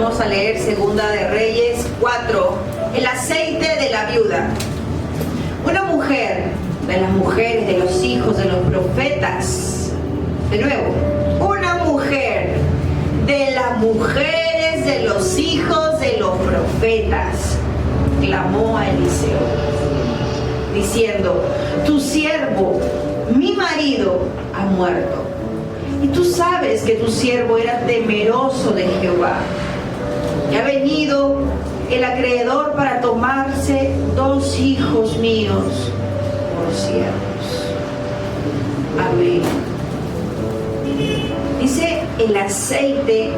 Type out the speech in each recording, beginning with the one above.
Vamos a leer Segunda de Reyes 4, el aceite de la viuda. Una mujer de las mujeres de los hijos de los profetas, de nuevo, una mujer de las mujeres de los hijos de los profetas, clamó a Eliseo, diciendo: tu siervo, mi marido, ha muerto. Y tú sabes que tu siervo era temeroso de Jehová. Y ha venido el acreedor para tomarse 2 hijos míos por siervos. Amén. Dice el aceite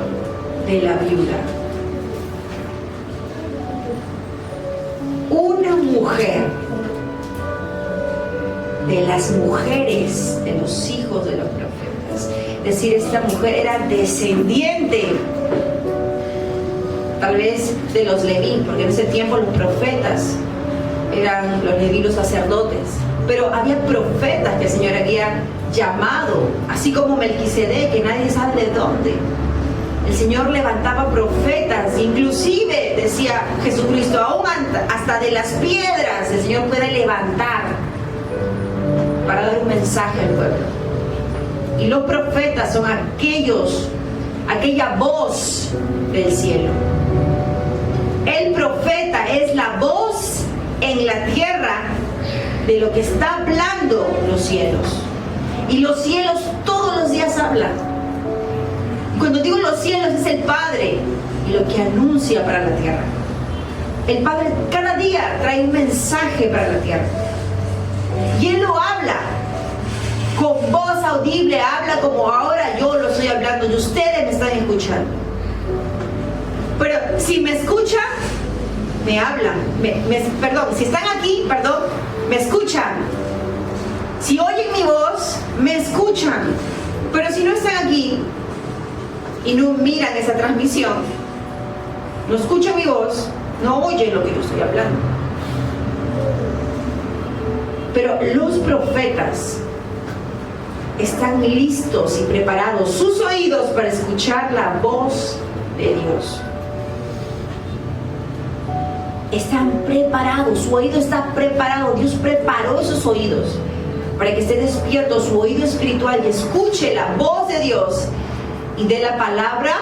de la viuda. Una mujer de las mujeres de los hijos de los profetas. Es decir, esta mujer era descendiente, tal vez de los Leví, porque en ese tiempo los profetas eran los Leví, los sacerdotes, pero había profetas que el Señor había llamado, así como Melquisedec, que nadie sabe de dónde. El Señor levantaba profetas, inclusive decía Jesucristo, aún hasta de las piedras el Señor puede levantar para dar un mensaje al pueblo. Y los profetas son aquella voz del cielo. El profeta es la voz en la tierra de lo que está hablando los cielos. Y los cielos todos los días hablan. Cuando digo los cielos es el Padre y lo que anuncia para la tierra. El Padre cada día trae un mensaje para la tierra. Y Él lo habla con voz audible, habla como ahora yo lo estoy hablando y ustedes me están escuchando. Pero si me escuchan, me hablan. Perdón, si están aquí, me escuchan. Si oyen mi voz, me escuchan. Pero si no están aquí y no miran esa transmisión, no escuchan mi voz, no oyen lo que yo estoy hablando. Pero los profetas están listos y preparados sus oídos para escuchar la voz de Dios. Están preparados, su oído está preparado. Dios preparó esos oídos para que esté despierto su oído espiritual y escuche la voz de Dios y dé la palabra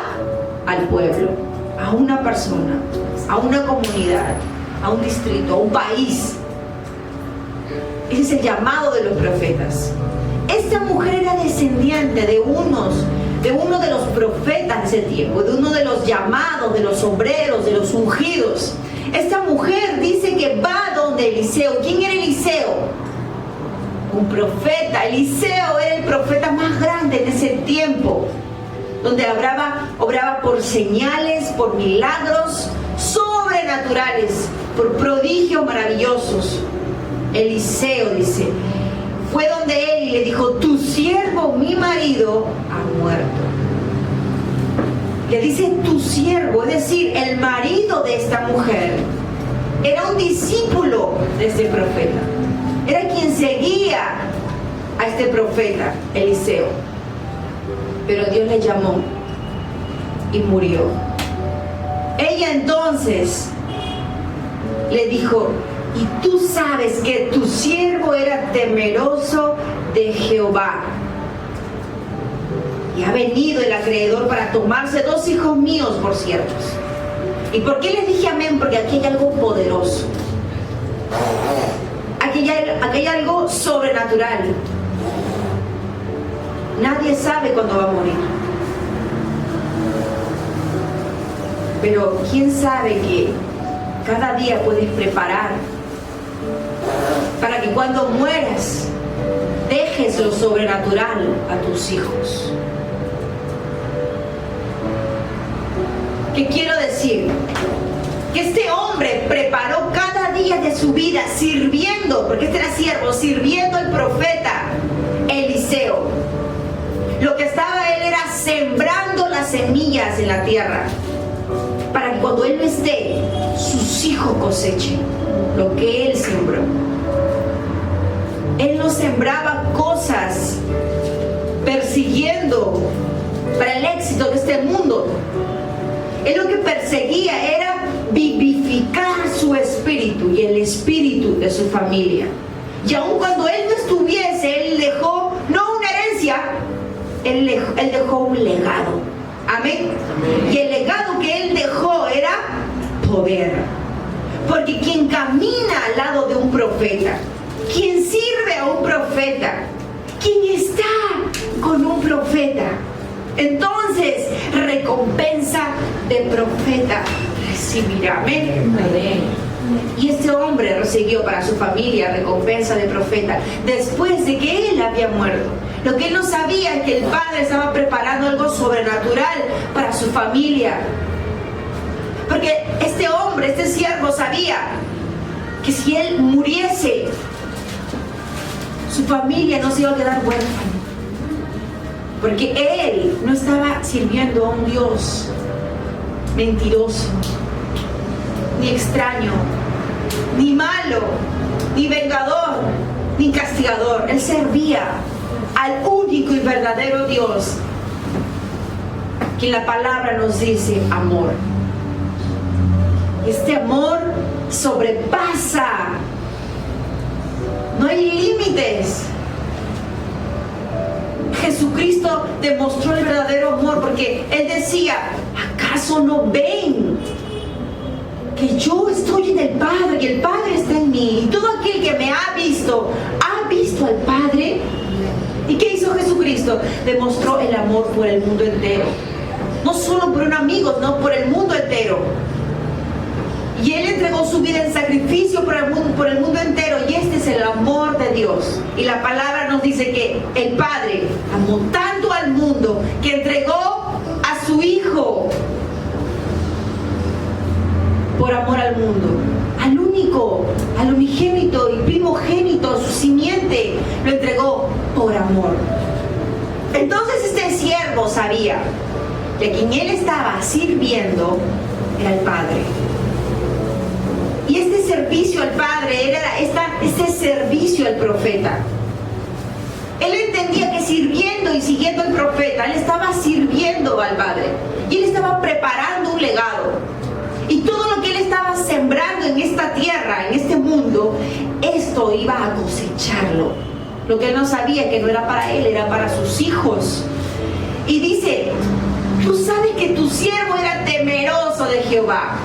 al pueblo, a una persona, a una comunidad, a un distrito, a un país. Ese es el llamado de los profetas. Esta mujer era descendiente de uno de los profetas de ese tiempo, de uno de los llamados, de los obreros, de los ungidos. Esta mujer dice que va donde Eliseo. ¿Quién era Eliseo? Un profeta. Eliseo era el profeta más grande en ese tiempo, donde obraba por señales, por milagros sobrenaturales, por prodigios maravillosos. Eliseo dice, fue donde él y le dijo: tu siervo, mi marido, ha muerto. Le dice tu siervo, es decir, el marido de esta mujer era un discípulo de este profeta. Era quien seguía a este profeta, Eliseo. Pero Dios le llamó y murió. Ella entonces le dijo: y tú sabes que tu siervo era temeroso de Jehová. Y ha venido el acreedor para tomarse 2 hijos míos por siervos. ¿Y por qué les dije amén? Porque aquí hay algo poderoso. Aquí hay algo sobrenatural. Nadie sabe cuándo va a morir. Pero ¿quién sabe que cada día puedes preparar para que cuando mueras dejes lo sobrenatural a tus hijos? ¿Qué quiero decir? Que este hombre preparó cada día de su vida sirviendo, porque este era siervo, sirviendo al profeta Eliseo. Lo que estaba él era sembrando las semillas en la tierra, para que cuando él no esté, sus hijos cosechen lo que él sembró. Él no sembraba cosas persiguiendo para el éxito de este mundo. Él lo que perseguía era vivificar su espíritu y el espíritu de su familia. Y aun cuando él no estuviese, él dejó no una herencia, él dejó un legado. Amén. Y el legado que él dejó era poder. Porque quien camina al lado de un profeta, quien sirve a un profeta, quien está con un profeta, entonces recompensa de profeta recibirá. Amén. Y este hombre recibió para su familia recompensa de profeta después de que él había muerto. Lo que él no sabía es que el padre estaba preparando algo sobrenatural para su familia. Porque este hombre, este siervo, sabía que si él muriese, su familia no se iba a quedar huérfana. Porque él no estaba sirviendo a un Dios mentiroso, ni extraño, ni malo, ni vengador, ni castigador. Él servía al único y verdadero Dios, que la palabra nos dice amor. Este amor sobrepasa, no hay límites. Jesucristo demostró el verdadero amor porque Él decía: ¿acaso no ven que yo estoy en el Padre y el Padre está en mí? Y todo aquel que me ha visto al Padre. ¿Y qué hizo Jesucristo? Demostró el amor por el mundo entero. No solo por un amigo, no, por el mundo entero. Y Él entregó su vida en sacrificio por el mundo entero. Y este es el amor de Dios. Y la palabra nos dice que el Padre amó tanto al mundo que entregó a su Hijo por amor al mundo. Al único, al unigénito y primogénito, su simiente, lo entregó por amor. Entonces este siervo sabía que quien él estaba sirviendo era el Padre. Y este servicio al Padre era este servicio al profeta. Él entendía que sirviendo y siguiendo al profeta, él estaba sirviendo al Padre. Y él estaba preparando un legado. Y todo lo que él estaba sembrando en esta tierra, en este mundo, esto iba a cosecharlo. Lo que él no sabía que no era para él, era para sus hijos. Y dice: tú sabes que tu siervo era temeroso de Jehová.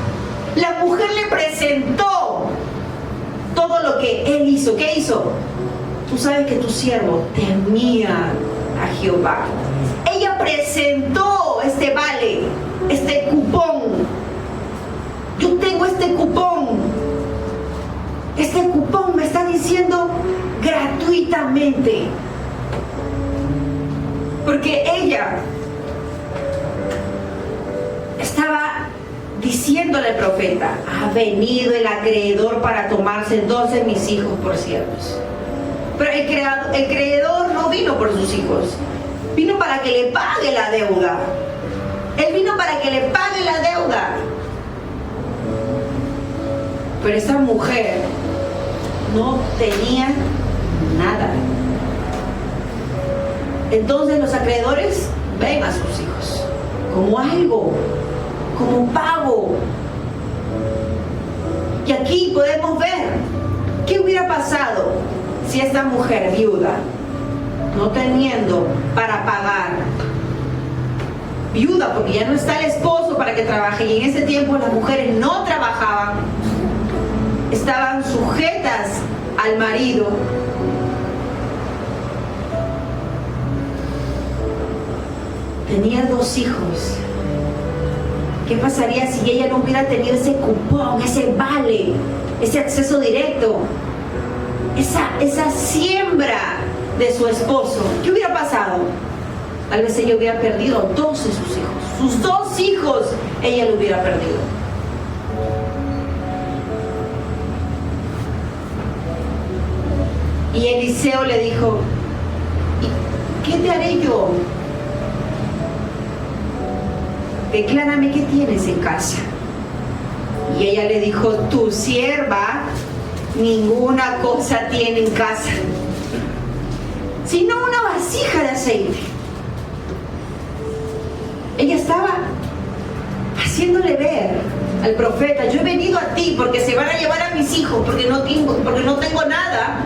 La mujer le presentó todo lo que él hizo. ¿Qué hizo? Tú sabes que tu siervo temía a Jehová. Ella presentó este vale, este cupón. Yo tengo este cupón. Este cupón me está diciendo gratuitamente. Porque ella estaba diciéndole al profeta: ha venido el acreedor para tomarse 12 mis hijos por siervos. Pero el creador no vino por sus hijos, vino para que le pague la deuda. Él vino para que le pague la deuda. Pero esa mujer no tenía nada. Entonces los acreedores ven a sus hijos como algo, como pago. Y aquí podemos ver qué hubiera pasado si esta mujer viuda, no teniendo para pagar, viuda porque ya no está el esposo para que trabaje, y en ese tiempo las mujeres no trabajaban, estaban sujetas al marido. Tenía 2 hijos. ¿Qué pasaría si ella no hubiera tenido ese cupón, ese vale, ese acceso directo, esa siembra de su esposo? ¿Qué hubiera pasado? Tal vez ella hubiera perdido 2 de sus hijos. Sus 2 hijos ella lo hubiera perdido. Y Eliseo le dijo: ¿qué te haré yo? Declárame qué tienes en casa. Y ella le dijo: tu sierva ninguna cosa tiene en casa, sino una vasija de aceite. Ella estaba haciéndole ver al profeta: yo he venido a ti porque se van a llevar a mis hijos, porque no tengo nada.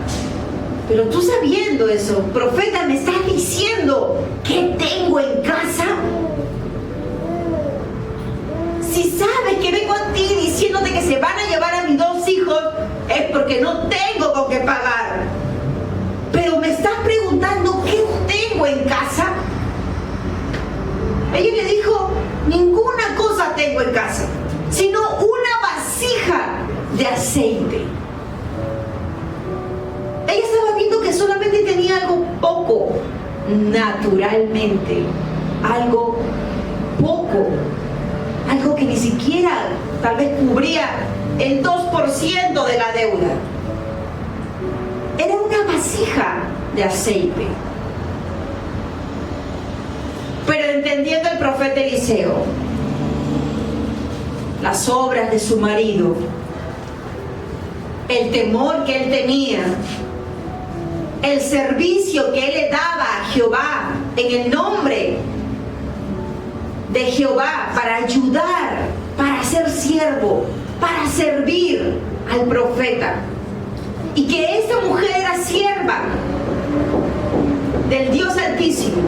Pero tú, sabiendo eso, profeta, me estás diciendo ¿qué tengo en casa? Si sabes que vengo a ti diciéndote que se van a llevar a mis 2 hijos, es porque no tengo con qué pagar. Pero me estás preguntando ¿qué tengo en casa? Ella le dijo: ninguna cosa tengo en casa, sino una vasija de aceite. Ella estaba viendo que solamente tenía algo poco, naturalmente, algo poco, algo que ni siquiera tal vez cubría el 2% de la deuda. Era una vasija de aceite. Pero entendiendo el profeta Eliseo las obras de su marido, el temor que él tenía, el servicio que él le daba a Jehová en el nombre de Jehová, para ayudar, para ser siervo, para servir al profeta, y que esta mujer era sierva del Dios Altísimo,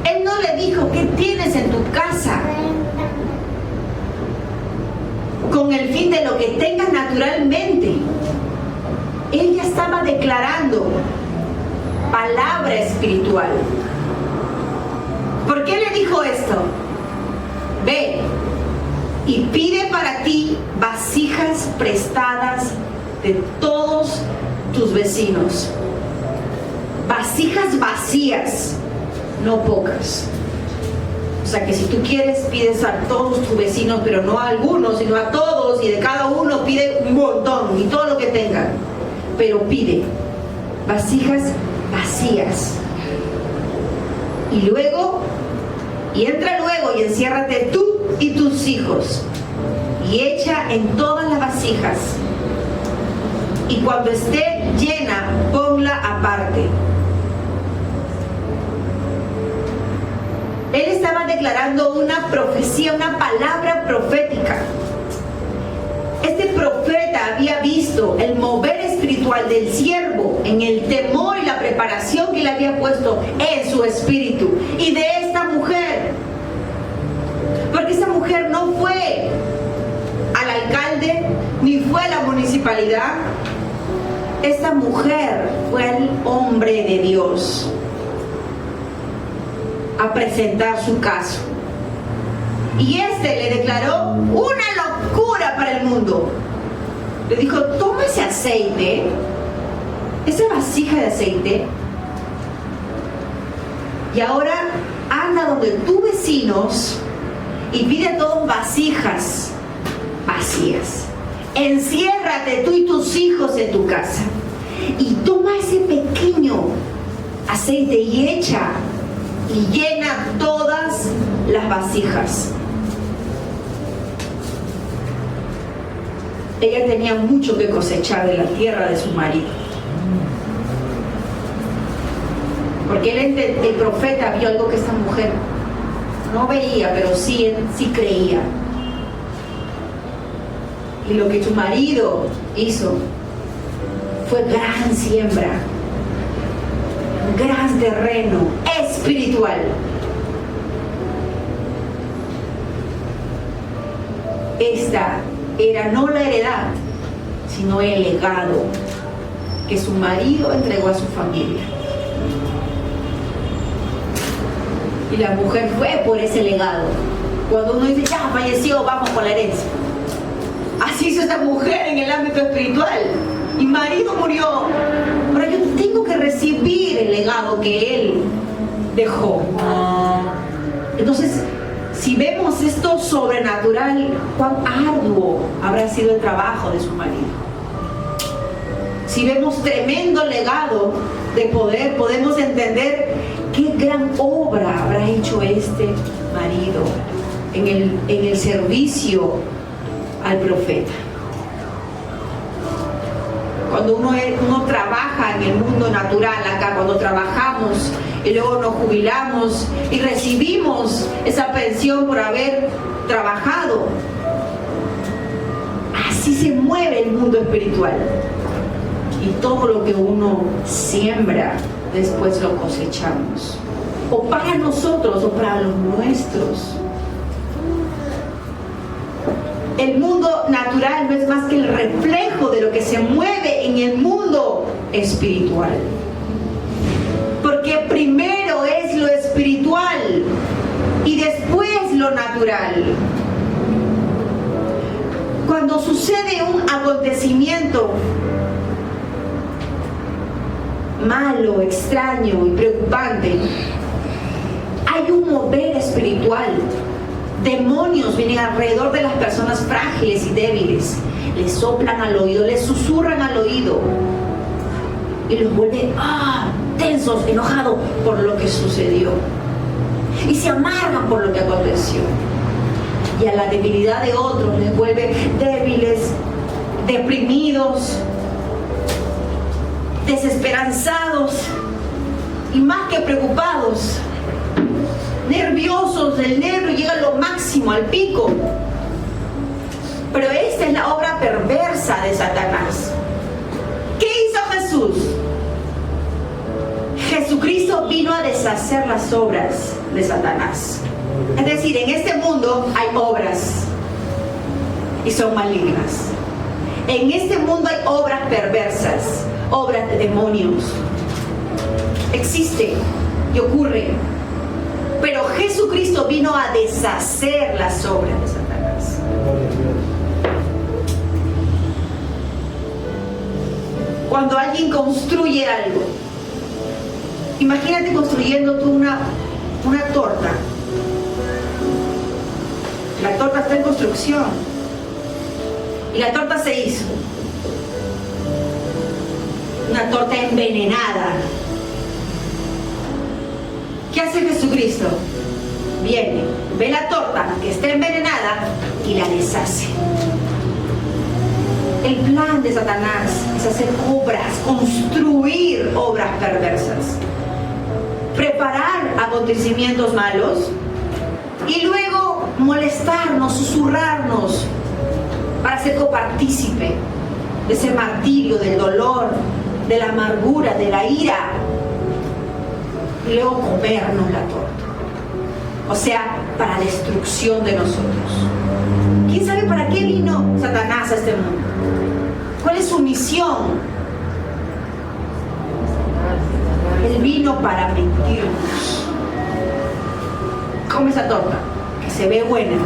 él no le dijo: ¿qué tienes en tu casa? Con el fin de lo que tengas naturalmente. Ella estaba declarando palabra espiritual. ¿Por qué le dijo esto? Ve y pide para ti vasijas prestadas de todos tus vecinos. Vasijas vacías, no pocas. O sea que si tú quieres, pides a todos tus vecinos, pero no a algunos, sino a todos, y de cada uno pide un montón y todo lo que tengan. Pero pide vasijas vacías. Y luego, y entra luego y enciérrate tú y tus hijos, y echa en todas las vasijas, y cuando esté llena, ponla aparte. Él estaba declarando una profecía, una palabra profética. Este profeta había visto el mover espiritual del siervo en el temor y la preparación que le había puesto en su espíritu, y de esta mujer. Porque esta mujer no fue al alcalde ni fue a la municipalidad. Esta mujer fue al hombre de Dios a presentar su caso, y este le declaró una locura para el mundo. Le dijo: toma ese aceite, esa vasija de aceite, y ahora anda donde tus vecinos y pide a todos vasijas vacías. Enciérrate tú y tus hijos en tu casa, y toma ese pequeño aceite y echa y llena todas las vasijas. Ella tenía mucho que cosechar de la tierra de su marido, porque el profeta vio algo que esta mujer no veía, pero sí creía. Y lo que su marido hizo fue gran siembra, gran terreno espiritual. Esta era no la heredad, sino el legado que su marido entregó a su familia. Y la mujer fue por ese legado. Cuando uno dice: ya falleció, vamos por la herencia. Así hizo esta mujer en el ámbito espiritual. Mi marido murió, ahora yo tengo que recibir el legado que él dejó. Entonces, si vemos esto sobrenatural, cuán arduo habrá sido el trabajo de su marido. Si vemos tremendo legado de poder, podemos entender qué gran obra habrá hecho este marido en el servicio al profeta. Cuando uno trabaja en el mundo natural acá, cuando trabajamos y luego nos jubilamos y recibimos esa pensión por haber trabajado. Así se mueve el mundo espiritual. Y todo lo que uno siembra, después lo cosechamos. O para nosotros o para los nuestros. El mundo natural no es más que el reflejo de lo que se mueve en el mundo espiritual. Porque primero es lo espiritual y después lo natural. Cuando sucede un acontecimiento malo, extraño y preocupante, hay un mover espiritual. Demonios vienen alrededor de las personas frágiles y débiles, les soplan al oído, les susurran al oído y los vuelve tensos, enojados por lo que sucedió, y se amargan por lo que aconteció, y a la debilidad de otros les vuelve débiles, deprimidos, desesperanzados y más que preocupados, nerviosos. El nervio llega a lo máximo, al pico. Pero esta es la obra perversa de Satanás. ¿Qué hizo Jesús? Jesucristo vino a deshacer las obras de Satanás. Es decir, en este mundo hay obras y son malignas. En este mundo hay obras perversas, obras de demonios. Existe y ocurre. Pero Jesucristo vino a deshacer las obras de Satanás. Cuando alguien construye algo, imagínate construyendo tú una torta. La torta está en construcción y la torta se hizo. Una torta envenenada. ¿Qué hace Jesucristo? Viene, ve la torta que está envenenada y la deshace. El plan de Satanás es hacer obras, construir obras perversas, preparar acontecimientos malos y luego molestarnos, susurrarnos para ser copartícipe de ese martirio, del dolor, de la amargura, de la ira, y luego comernos la torta. O sea, para destrucción de nosotros. ¿Quién sabe para qué vino Satanás a este mundo? ¿Cuál es su misión? Él vino para mentirnos. Come esa torta, que se ve buena,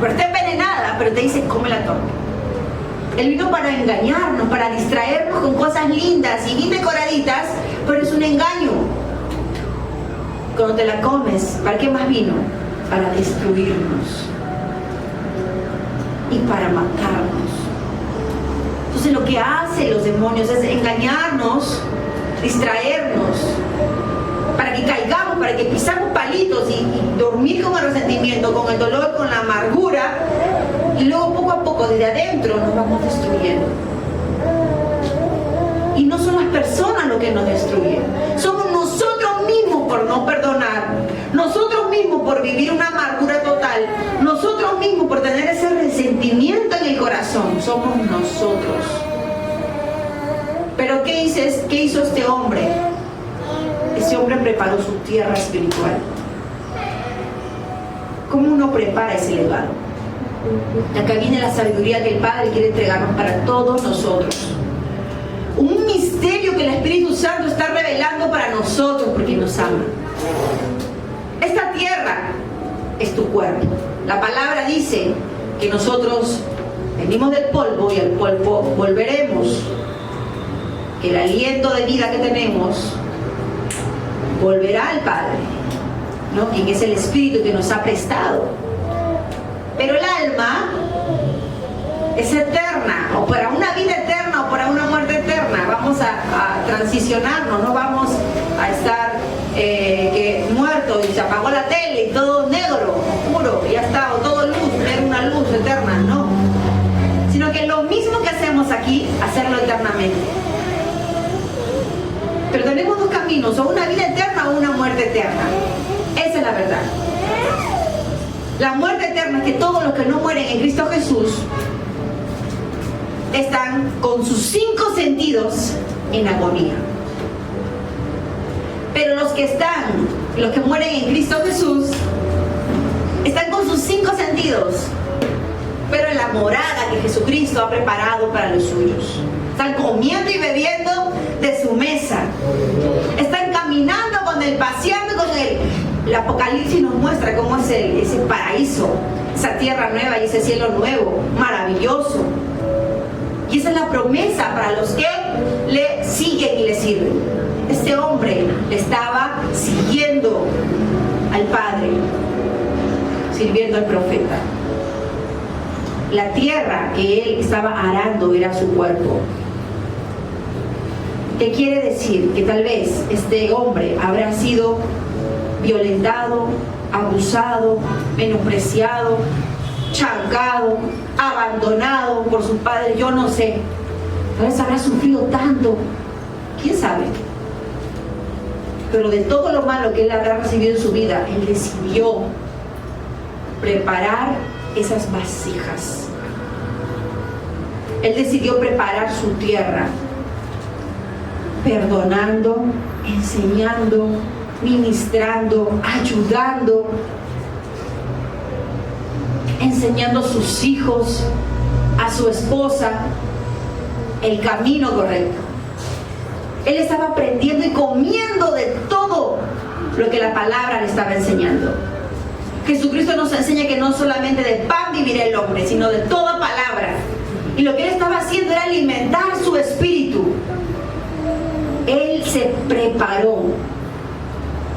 pero está envenenada, pero te dice come la torta. Él vino para engañarnos, para distraernos con cosas lindas y bien decoraditas, pero es un engaño. Cuando te la comes, ¿para qué más vino? Para destruirnos y para matarnos. Entonces lo que hacen los demonios es engañarnos, distraernos, para que caigamos, para que pisamos palitos y dormir con el resentimiento, con el dolor, con la amargura, y luego poco a poco desde adentro nos vamos destruyendo. Y no son las personas lo que nos destruyen, somos nosotros mismos por no perdonar, nosotros mismos por vivir una amargura total, nosotros mismos por tener ese resentimiento en el corazón, somos nosotros. Pero ¿qué hizo este hombre? Ese hombre preparó su tierra espiritual. ¿Cómo uno prepara ese legado? Acá viene la sabiduría que el Padre quiere entregarnos para todos nosotros. Un misterio que el Espíritu Santo está revelando para nosotros porque nos ama. Esta tierra es tu cuerpo. La palabra dice que nosotros venimos del polvo y al polvo volveremos. Que el aliento de vida que tenemos volverá al Padre, ¿no? Quien es el Espíritu que nos ha prestado. Pero el alma es eterna, o para una vida eterna o para una muerte eterna. Vamos a transicionarnos, no vamos a estar muertos y se apagó la tele y todo negro, oscuro, y ya está, o todo luz, ver una luz eterna, no. Sino que lo mismo que hacemos aquí, hacerlo eternamente. Pero tenemos dos caminos, o una vida eterna o una muerte eterna. Esa es la verdad. La muerte eterna es que todos los que no mueren en Cristo Jesús están con sus 5 sentidos en agonía. Pero los que mueren en Cristo Jesús, están con sus 5 sentidos, pero en la morada que Jesucristo ha preparado para los suyos. Están comiendo y bebiendo de su mesa. Están caminando con Él, paseando con Él. El Apocalipsis nos muestra cómo es ese paraíso, esa tierra nueva y ese cielo nuevo, maravilloso. Y esa es la promesa para los que le siguen y le sirven. Este hombre le estaba siguiendo al Padre, sirviendo al profeta. La tierra que él estaba arando era su cuerpo. ¿Qué quiere decir? Que tal vez este hombre habrá sido violentado, abusado, menospreciado, chancado, abandonado por sus padres, yo no sé. Tal vez habrá sufrido tanto, quién sabe. Pero de todo lo malo que él habrá recibido en su vida, él decidió preparar esas vasijas. Él decidió preparar su tierra, perdonando, enseñando, ministrando, ayudando, enseñando a sus hijos, a su esposa, el camino correcto. Él estaba aprendiendo y comiendo de todo lo que la palabra le estaba enseñando. Jesucristo nos enseña que no solamente de pan vivirá el hombre, sino de toda palabra. Y lo que él estaba haciendo era alimentar su espíritu. Él se preparó.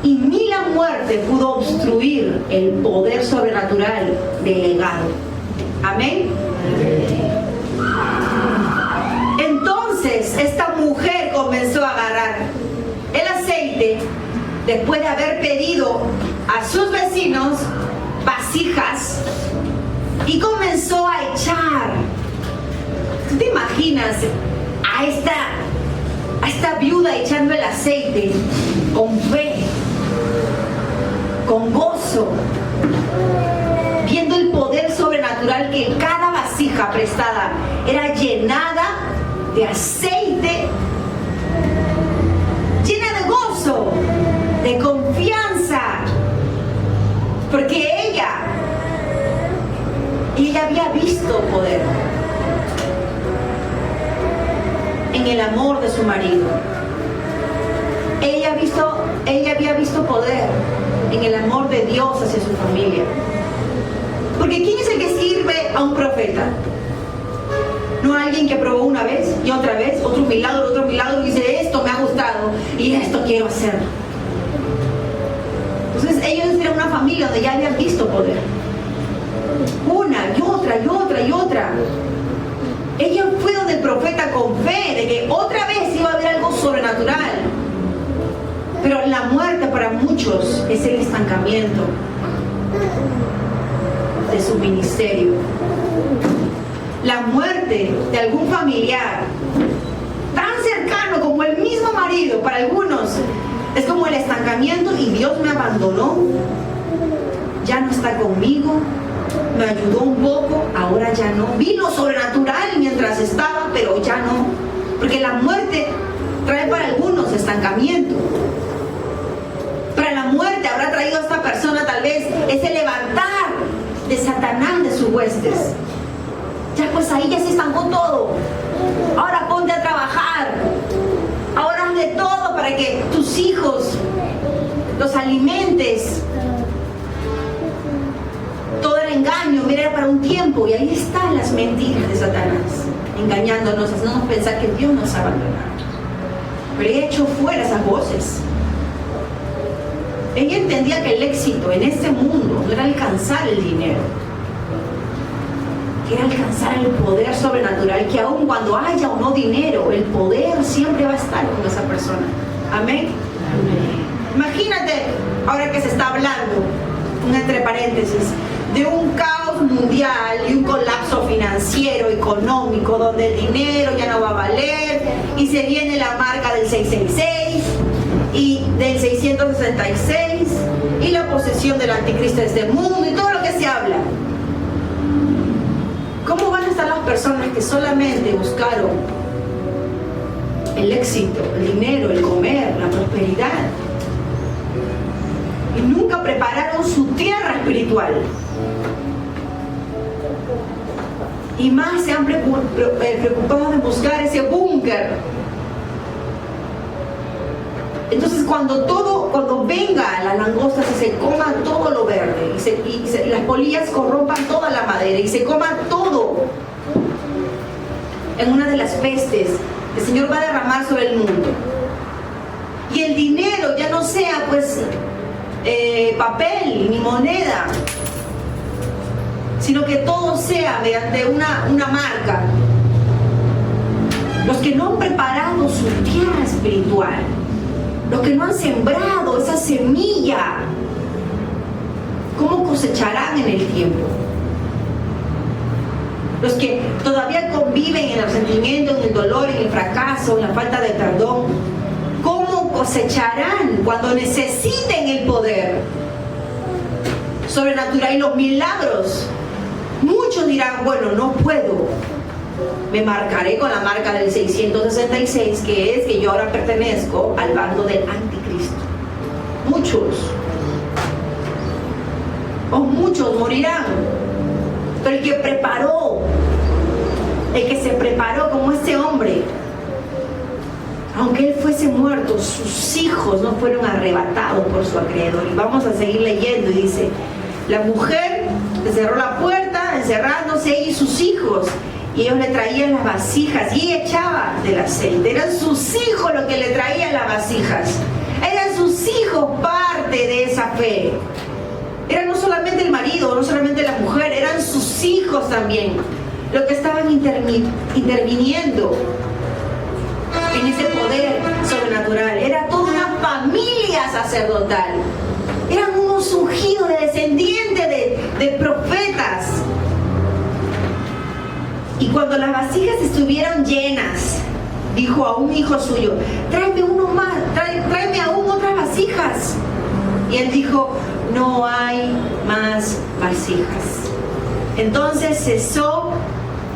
Y ni la muerte pudo obstruir el poder sobrenatural del legado. Amén. Entonces esta mujer comenzó a agarrar el aceite después de haber pedido a sus vecinos vasijas y comenzó a echar. ¿Tú te imaginas a esta viuda echando el aceite con fe, con gozo, viendo el poder sobrenatural que cada vasija prestada era llenada de aceite, llena de gozo, de confianza, porque ella había visto poder en el amor de su marido. Ella había visto poder en el amor de Dios hacia su familia. Porque ¿quién es el que sirve a un profeta? No alguien que probó una vez y otra vez, otro milagro, y dice, esto me ha gustado y esto quiero hacer. Entonces ellos eran una familia donde ya habían visto poder. Una y otra y otra y otra. Ella fue donde el profeta con fe de que otra vez iba a haber algo sobrenatural. Pero la muerte para muchos es el estancamiento de su ministerio. La muerte de algún familiar tan cercano como el mismo marido, para algunos es como el estancamiento y Dios me abandonó, ya no está conmigo, me ayudó un poco, ahora ya no. Vino sobrenatural mientras estaba, pero ya no. Porque la muerte trae para algunos estancamiento. Para la muerte habrá traído a esta persona tal vez ese levantar de Satanás de sus huestes. Ya pues ahí ya se estancó todo. Ahora ponte a trabajar. Ahora haz de todo para que tus hijos los alimentes. Todo el engaño, mira, era para un tiempo. Y ahí están las mentiras de Satanás, engañándonos, haciéndonos pensar que Dios nos ha abandonado. Pero ella echó fuera esas voces. Ella entendía que el éxito en este mundo no era alcanzar el dinero, que era alcanzar el poder sobrenatural, que aun cuando haya o no dinero, el poder siempre va a estar con esa persona. Amén. Imagínate, ahora que se está hablando, entre paréntesis, de un caos mundial y un colapso financiero, económico, donde el dinero ya no va a valer y se viene la marca del 666 y del 666 y la posesión del anticristo de este mundo y todo lo que se habla. ¿Cómo van a estar las personas que solamente buscaron el éxito, el dinero, el comer, la prosperidad y nunca prepararon su tierra espiritual? Y más se han preocupado de buscar ese búnker. Entonces cuando venga la langosta, se coma todo lo verde y las polillas corrompan toda la madera y se coma todo, en una de las pestes el Señor va a derramar sobre el mundo. Y el dinero ya no sea pues papel ni moneda, sino que todo sea mediante una marca. Los que no han preparado su tierra espiritual, los que no han sembrado esa semilla, ¿cómo cosecharán en el tiempo? Los que todavía conviven en el resentimiento, en el dolor, en el fracaso, en la falta de perdón, ¿cómo cosecharán cuando necesiten el poder sobrenatural y los milagros? Muchos dirán, bueno, no puedo, me marcaré con la marca del 666, que es que yo ahora pertenezco al bando del anticristo. Muchos morirán, pero el que se preparó como este hombre, aunque él fuese muerto, sus hijos no fueron arrebatados por su acreedor. Y vamos a seguir leyendo, y dice, la mujer le cerró la puerta, encerrándose ella y sus hijos, y ellos le traían las vasijas y ella echaba del aceite. Eran sus hijos los que le traían las vasijas, eran sus hijos parte de esa fe. Era no solamente el marido, no solamente la mujer, eran sus hijos también los que estaban interviniendo en ese poder sobrenatural. Era toda una familia sacerdotal, eran unos ungidos de descendientes de profetas. Y cuando las vasijas estuvieron llenas, dijo a un hijo suyo, tráeme uno más, tráeme aún otras vasijas. Y él dijo, no hay más vasijas. Entonces cesó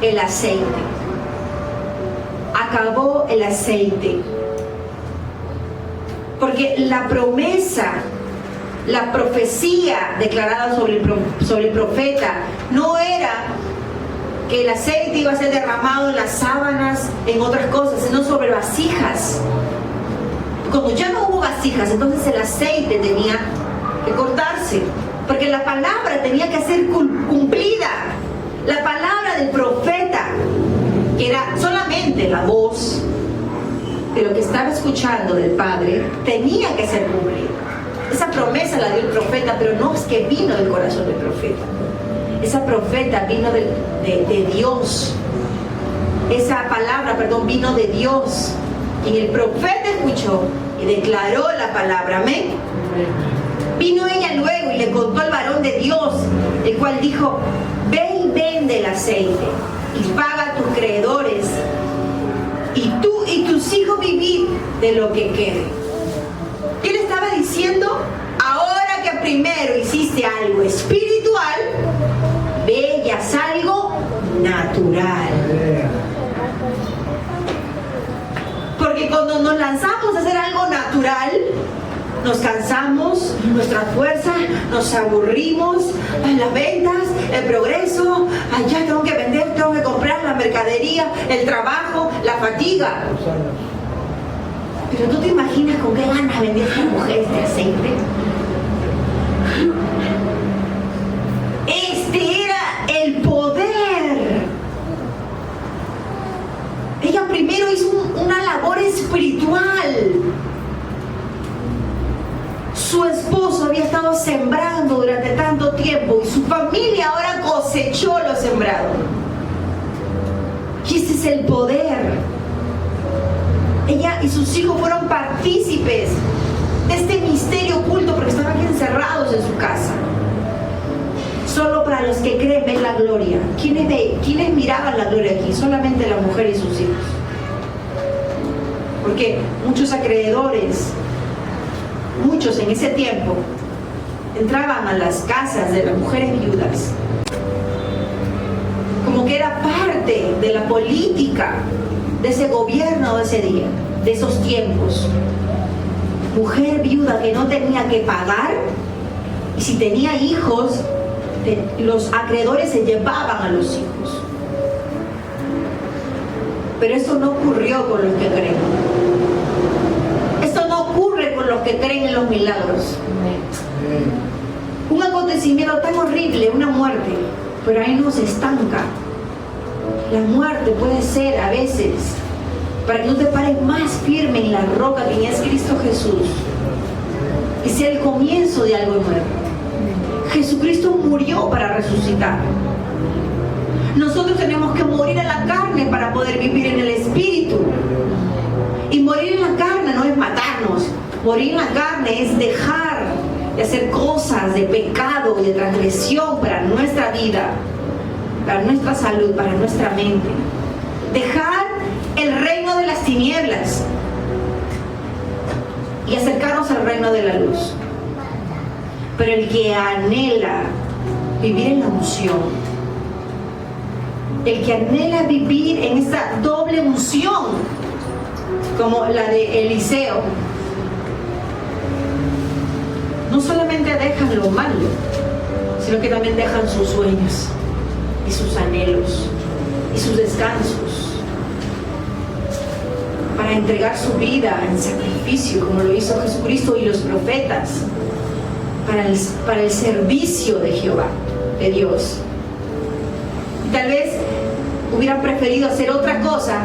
el aceite, acabó el aceite, porque la promesa, la profecía declarada sobre el profeta no era que el aceite iba a ser derramado en las sábanas, en otras cosas, sino sobre vasijas. Cuando ya no hubo vasijas, entonces el aceite tenía que cortarse, porque la palabra tenía que ser cumplida. La palabra del profeta, que era solamente la voz de lo que estaba escuchando del Padre, tenía que ser cumplida. Esa promesa la dio el profeta, pero no es que vino del corazón del profeta. Esa profeta vino de Dios. Esa palabra, vino de Dios. Y el profeta escuchó y declaró la palabra. Amén. Vino ella luego y le contó al varón de Dios, el cual dijo, ve y vende el aceite y paga a tus creedores, y tú y tus hijos vivid de lo que quede. ¿Qué le estaba diciendo? Ahora que primero hiciste algo espiritual, ve y haz algo natural. Porque cuando nos lanzamos a hacer algo natural, nos cansamos, nuestra fuerza, nos aburrimos, las ventas, el progreso, ya tengo que vender, tengo que comprar la mercadería, el trabajo, la fatiga. Pero tú te imaginas con qué ganas vendía esta mujer este aceite. Este era el poder. Ella primero hizo una labor espiritual. Su esposo había estado sembrando durante tanto tiempo y su familia ahora cosechó lo sembrado. Y ese es el poder. Ella y sus hijos fueron partícipes de este misterio oculto porque estaban encerrados en su casa. Solo para los que creen ven la gloria. ¿Quiénes miraban la gloria aquí? Solamente la mujer y sus hijos. Porque muchos acreedores muchos en ese tiempo entraban a las casas de las mujeres viudas, como que era parte de la política de ese gobierno de ese día, de esos tiempos. Mujer viuda que no tenía que pagar, y si tenía hijos, los acreedores se llevaban a los hijos. Pero esto no ocurrió con los que creen. Esto no ocurre con los que creen en los milagros. Un acontecimiento tan horrible, una muerte, pero ahí no se estanca. La muerte puede ser a veces para que tú te pares más firme en la roca que es Cristo Jesús, y sea el comienzo de algo nuevo. Jesucristo murió para resucitar. Nosotros tenemos que morir a la carne para poder vivir en el Espíritu. Y morir en la carne no es matarnos. Morir en la carne es dejar de hacer cosas de pecado y de transgresión para nuestra vida, para nuestra salud, para nuestra mente. Dejar el reino de las tinieblas y acercarnos al reino de la luz. Pero el que anhela vivir en la unción, el que anhela vivir en esa doble unción, como la de Eliseo, no solamente dejan lo malo, sino que también dejan sus sueños y sus anhelos y sus descansos para entregar su vida en sacrificio, como lo hizo Jesucristo y los profetas, para el servicio de Jehová, de Dios. Y tal vez hubieran preferido hacer otra cosa,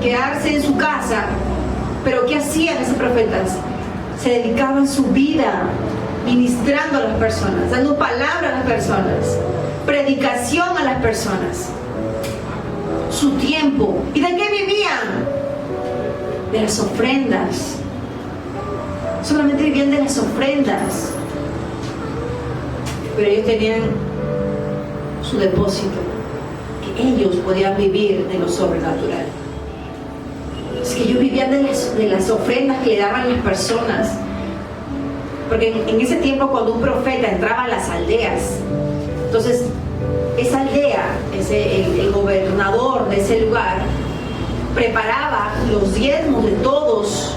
quedarse en su casa. Pero ¿qué hacían esos profetas? Se dedicaban su vida ministrando a las personas, dando palabra a las personas, predicación a las personas, su tiempo. ¿Y de qué vivían? De las ofrendas. Solamente vivían de las ofrendas. Pero ellos tenían su depósito, que ellos podían vivir de lo sobrenatural. Es que ellos vivían de las ofrendas que le daban las personas. Porque en ese tiempo, cuando un profeta entraba a las aldeas, entonces esa aldea, el gobernador de ese lugar, preparaba los diezmos de todos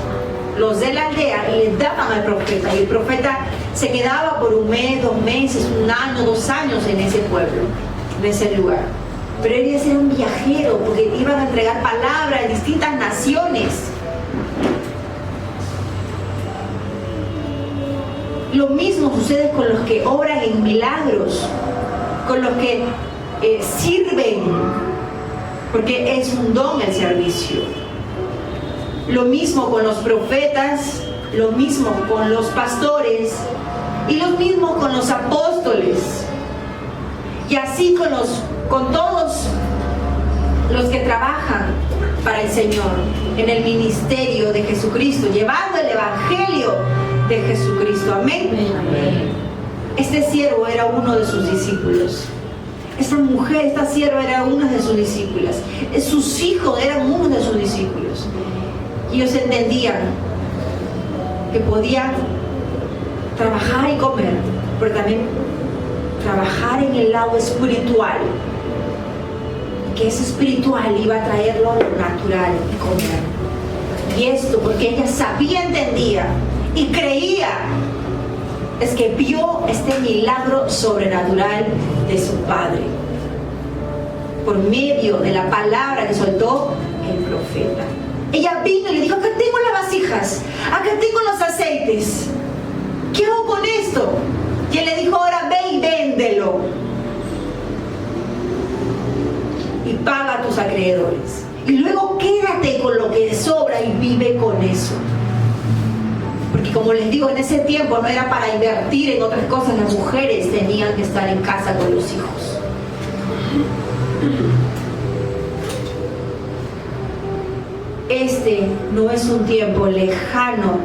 los de la aldea y les daban al profeta. Y el profeta se quedaba por 1 mes, 2 meses, 1 año, 2 años en ese pueblo, en ese lugar. Pero ellos eran viajeros porque iban a entregar palabras en distintas naciones. Lo mismo sucede con los que obran en milagros, con los que sirven, porque es un don el servicio. Lo mismo con los profetas, lo mismo con los pastores y lo mismo con los apóstoles. Y así con todos los que trabajan para el Señor en el ministerio de Jesucristo, llevando el evangelio de Jesucristo. Amén. Amén. Este siervo era uno de sus discípulos. Esta mujer, esta sierva era una de sus discípulas. Sus hijos eran uno de sus discípulos. Y ellos entendían que podían trabajar y comer, pero también trabajar en el lado espiritual. Que ese espiritual iba a traerlo a lo natural y comer. Y esto porque ella sabía, entendía y creía, es que vio este milagro sobrenatural de su padre por medio de la palabra que soltó el profeta. Ella vino y le dijo: acá tengo las vasijas, acá tengo los aceites, ¿qué hago con esto? Y él le dijo: ahora ve y véndelo y paga a tus acreedores, y luego quédate con lo que sobra y vive con eso. Porque como les digo, en ese tiempo no era para invertir en otras cosas, las mujeres tenían que estar en casa con los hijos. Este no es un tiempo lejano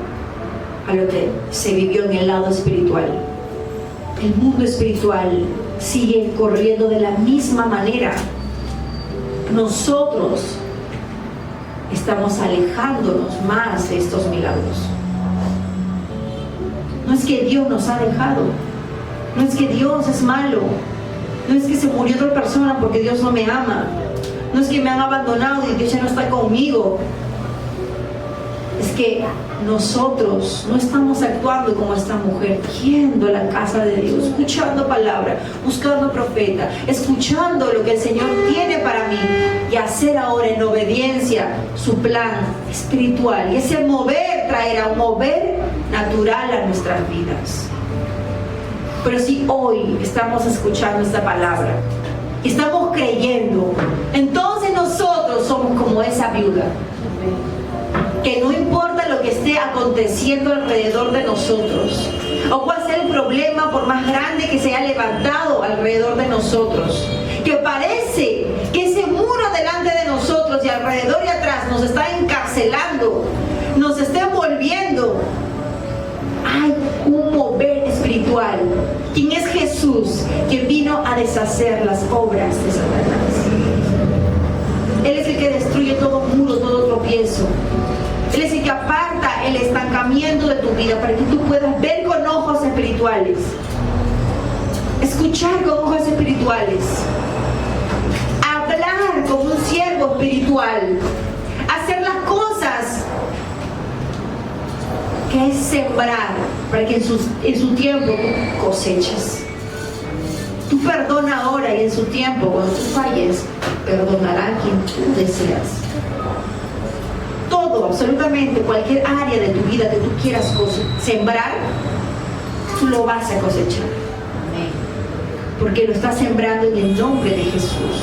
a lo que se vivió en el lado espiritual. El mundo espiritual sigue corriendo de la misma manera. Nosotros estamos alejándonos más de estos milagros. No es que Dios nos ha dejado. No es que Dios es malo. No es que se murió otra persona porque Dios no me ama. No es que me han abandonado y Dios ya no está conmigo. Es que nosotros no estamos actuando como esta mujer, yendo a la casa de Dios, escuchando palabra, buscando profeta, escuchando lo que el Señor tiene para mí y hacer ahora en obediencia su plan espiritual. Y ese mover traerá un mover natural a nuestras vidas. Pero si hoy estamos escuchando esta palabra, estamos creyendo, entonces nosotros somos como esa viuda, que no importa lo que esté aconteciendo alrededor de nosotros, o cuál sea el problema por más grande que se haya levantado alrededor de nosotros, que parece que ese muro delante de nosotros y alrededor y atrás nos está encarcelando, nos está envolviendo. Hay un mover espiritual. ¿Quién es Jesús? Que vino a deshacer las obras de Satanás. Él es el que destruye todo muro, todo tropiezo. Él es el que aparta el estancamiento de tu vida para que tú puedas ver con ojos espirituales, escuchar con ojos espirituales, hablar como un siervo espiritual, hacer las cosas que es sembrar para que en su tiempo tú coseches. Tú perdona ahora y en su tiempo, cuando tú falles, perdonará a quien tú deseas. Todo, absolutamente cualquier área de tu vida que tú quieras sembrar, tú lo vas a cosechar. Amén. Porque lo estás sembrando en el nombre de Jesús.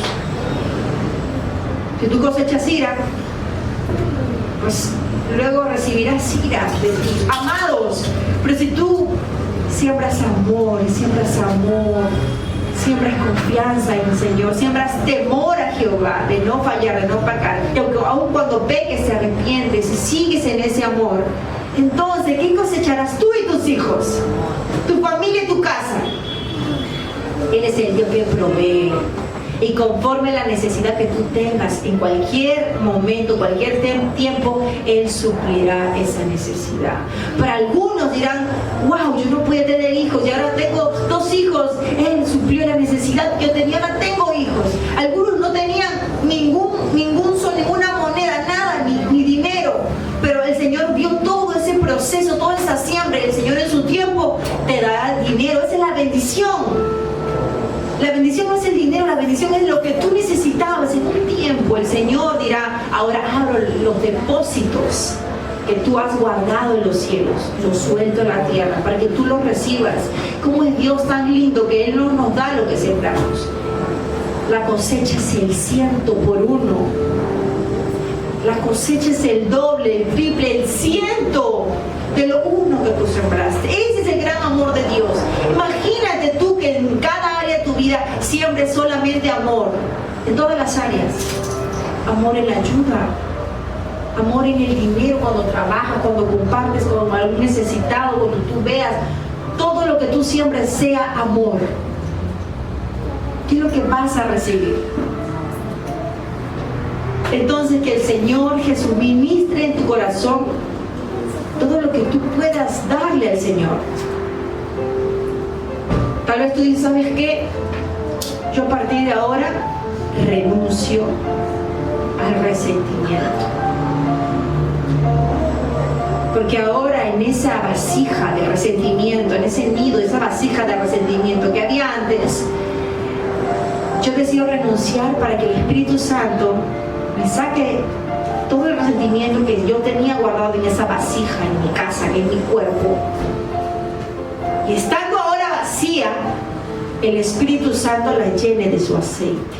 Si tú cosechas ira, pues luego recibirás ira de tus amados. Pero si tú siembras amor, siembras confianza en el Señor, siembras temor a Jehová, de no fallar, de no pecar, y aun cuando peques te arrepientes y sigues en ese amor, entonces ¿qué cosecharás tú y tus hijos? Tu familia y tu casa. Él es el Dios que provee, y conforme la necesidad que tú tengas en cualquier momento, cualquier tiempo, Él suplirá esa necesidad. Para algunos dirán: wow, yo no podía tener hijos y ahora tengo 2 hijos. Él suplió la necesidad que yo tenía, ahora tengo hijos. Algunos no tenían ninguna moneda, nada, ni dinero, pero el Señor vio todo ese proceso, toda esa siembra, y el Señor en su tiempo te dará dinero. Esa es la bendición. La bendición no es el dinero, la bendición es lo que tú necesitabas en un tiempo. El Señor dirá: ahora abro los depósitos que tú has guardado en los cielos, los suelto en la tierra para que tú los recibas. ¿Cómo es Dios tan lindo que Él no nos da lo que sembramos? La cosecha es el 100 por 1. La cosecha es el doble, el triple, el 100 de lo 1 que tú sembraste. Ese es el gran amor de Dios. Imagínate tú que en cada área de tu vida siembres solamente amor, en todas las áreas. Amor en la ayuda, amor en el dinero, cuando trabajas, cuando compartes con algún necesitado, cuando tú veas, todo lo que tú siembres sea amor. ¿Qué es lo que vas a recibir? Entonces, que el Señor Jesús ministre en tu corazón todo lo que tú puedas darle al Señor. Tal vez tú dices: ¿sabes qué? Yo a partir de ahora renuncio al resentimiento. Porque ahora en esa vasija de resentimiento, en ese nido, esa vasija de resentimiento que había antes, yo decido renunciar para que el Espíritu Santo me saque todo el resentimiento que yo tenía guardado en esa vasija, en mi casa, en mi cuerpo. Y estando ahora vacía, el Espíritu Santo la llene de su aceite.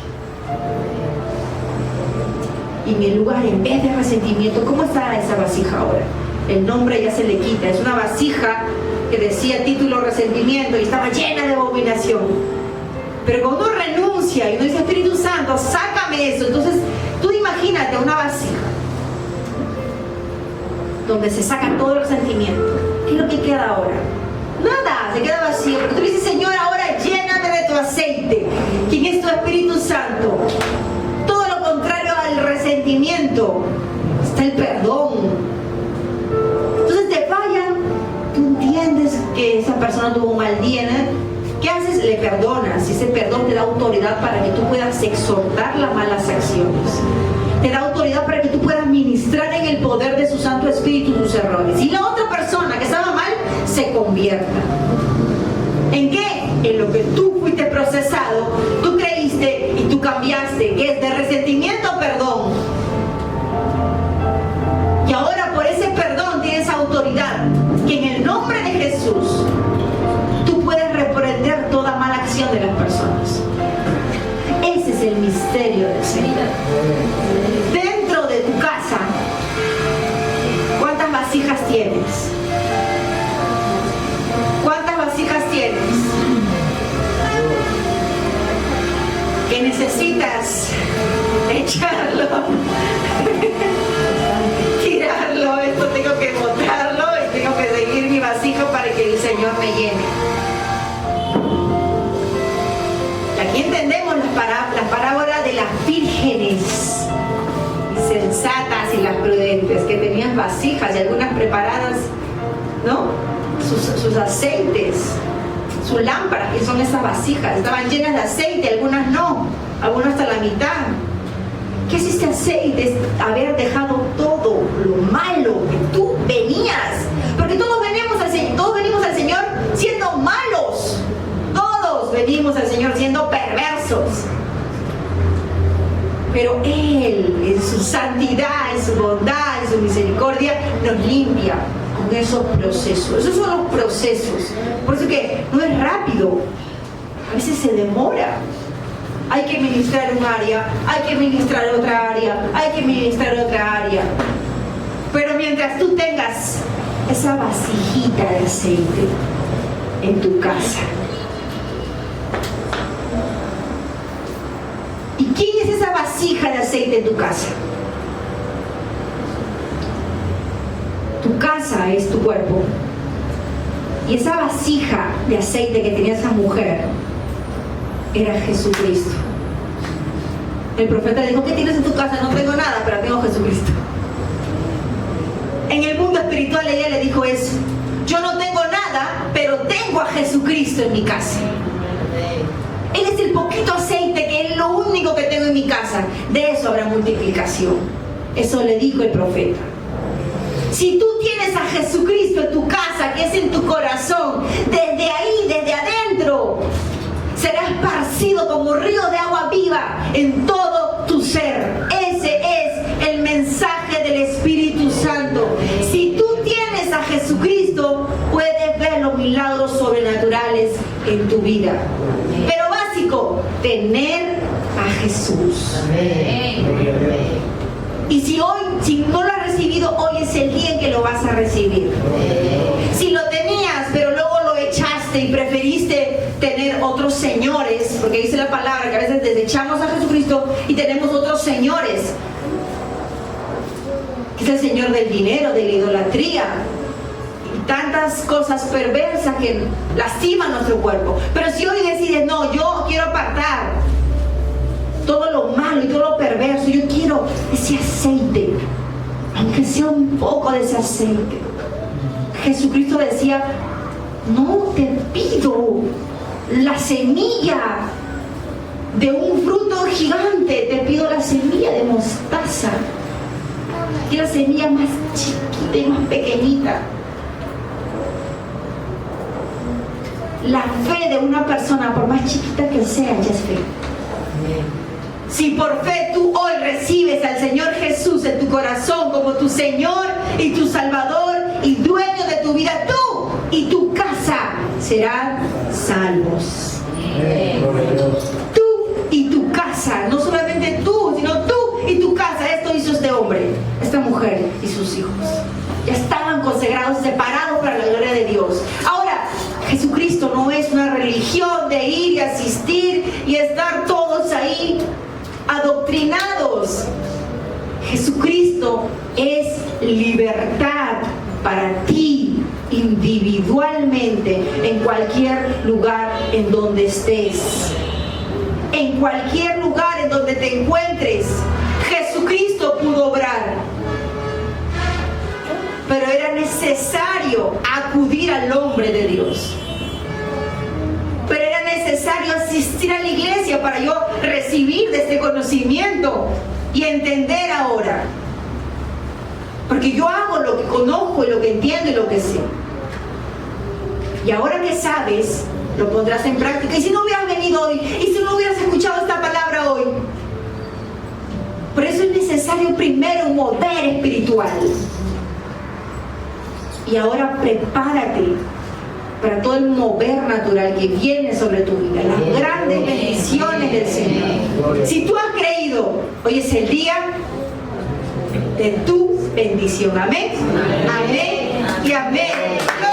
Y en el lugar, en vez de resentimiento, ¿cómo está esa vasija ahora? El nombre ya se le quita. Es una vasija que decía título resentimiento y estaba llena de abominación. Pero cuando uno renuncia y uno dice: Espíritu Santo, sácame eso, entonces tú imagínate una vasija donde se saca todo el resentimiento. ¿Qué es lo que queda ahora? Nada, se queda vacío. Porque tú le dices: Señor, ahora lléname de tu aceite. ¿Quién es tu Espíritu Santo? Todo lo contrario al resentimiento está el perdón. Entonces te fallan, tú entiendes que persona tuvo un mal día, ¿qué haces? Le perdonas. Y ese perdón te da autoridad para que tú puedas exhortar las malas acciones. Te da autoridad para que tú puedas ministrar en el poder de su Santo Espíritu tus errores. Y la otra persona que estaba mal se convierta. ¿En qué? En lo que tú fuiste procesado, tú creíste y tú cambiaste, que es de resentimiento a perdón. Y ahora por ese perdón tienes autoridad, que en el nombre de Jesús tú puedes reprender toda mala acción de las personas. Ese es el misterio del Señor. Dentro de tu casa, ¿cuántas vasijas tienes? ¿Cuántas vasijas tienes? Que necesitas echarlo, tirarlo, esto tengo que botarlo y tengo que seguir mi vasija para que el Señor me llene. Aquí entendemos las parábolas de las vírgenes sensatas y las prudentes, que tenían vasijas y algunas preparadas, ¿no? Sus aceites, sus lámparas, que son esas vasijas, estaban llenas de aceite, algunas no, algunas hasta la mitad. ¿Qué es este aceite? Es haber dejado todo lo malo que tú venías, porque todos venimos al Señor siendo malos, todos venimos al Señor siendo perversos, pero Él en su santidad, en su bondad, en su misericordia nos limpia con esos procesos. Esos son los procesos. Por eso que no es rápido, a veces se demora. Hay que ministrar un área, hay que ministrar otra área, hay que ministrar otra área. Pero mientras tú tengas esa vasijita de aceite en tu casa. ¿Y quién es esa vasija de aceite en tu casa? Tu casa es tu cuerpo. Y esa vasija de aceite que tenía esa mujer era Jesucristo. El profeta le dijo: ¿qué tienes en tu casa? No tengo nada, pero tengo Jesucristo. En el mundo espiritual ella le dijo eso: yo no tengo nada, pero tengo a Jesucristo en mi casa. Él es el poquito aceite que es lo único que tengo en mi casa. De eso habrá multiplicación. Eso le dijo el profeta. Si tú tienes a Jesucristo en tu casa, que es en tu corazón, desde ahí, desde adentro, será esparcido como río de agua viva en todo tu ser. Ese es el mensaje del Espíritu Santo. Si tú tienes a Jesucristo, puedes ver los milagros sobrenaturales en tu vida. Pero básico, tener a Jesús. Amén. Y si no lo has recibido, hoy es el día en que lo vas a recibir. Si lo tenías, pero luego lo echaste y preferiste tener otros señores, porque dice la palabra que a veces desechamos a Jesucristo y tenemos otros señores, que es el señor del dinero, de la idolatría y tantas cosas perversas que lastiman nuestro cuerpo. Pero si hoy decides: no, yo quiero apartar todo lo malo y todo lo perverso, yo quiero ese aceite, aunque sea un poco de ese aceite. Jesucristo decía: no te pido la semilla de un fruto gigante, te pido la semilla de mostaza, que es la semilla más chiquita y más pequeñita. La fe de una persona, por más chiquita que sea, ya es fe. Si por fe tú hoy recibes al Señor Jesús en tu corazón como tu Señor y tu Salvador y dueño de tu vida, tú y tu casa serán salvos. Tú y tu casa, no solamente tú, sino tú y tu casa. Esto hizo este hombre, esta mujer y sus hijos. Ya estaban consagrados, separados para la gloria de Dios. Ahora, Jesucristo no es una religión de ir y asistir y estar todos ahí adoctrinados. Jesucristo es libertad para ti individualmente, en cualquier lugar en donde estés, en cualquier lugar en donde te encuentres. Jesucristo pudo obrar, pero era necesario acudir al hombre de Dios. yo asistir a la iglesia, para yo recibir de este conocimiento y entender ahora. Porque yo hago lo que conozco y lo que entiendo y lo que sé. Y ahora que sabes, lo pondrás en práctica. Y si no hubieras venido hoy, y si no hubieras escuchado esta palabra hoy. Por eso es necesario primero un mover espiritual. Y ahora prepárate para todo el mover natural que viene sobre tu vida, las grandes bendiciones del Señor. Si tú has creído, hoy es el día de tu bendición. Amén. Amén y amén.